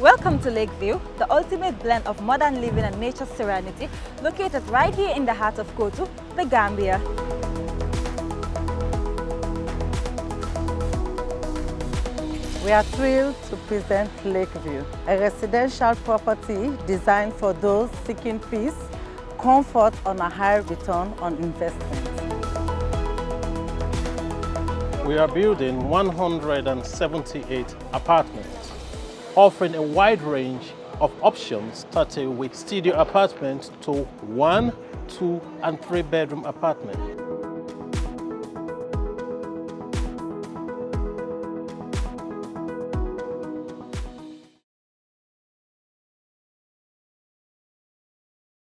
Welcome to Lakeview, the ultimate blend of modern living and nature's serenity, located right here in the heart of Kotu, the Gambia. We are thrilled to present Lakeview, a residential property designed for those seeking peace, comfort, and a high return on investment. We are building 178 apartments, offering a wide range of options, starting with studio apartments to 1, 2, and 3 bedroom apartments.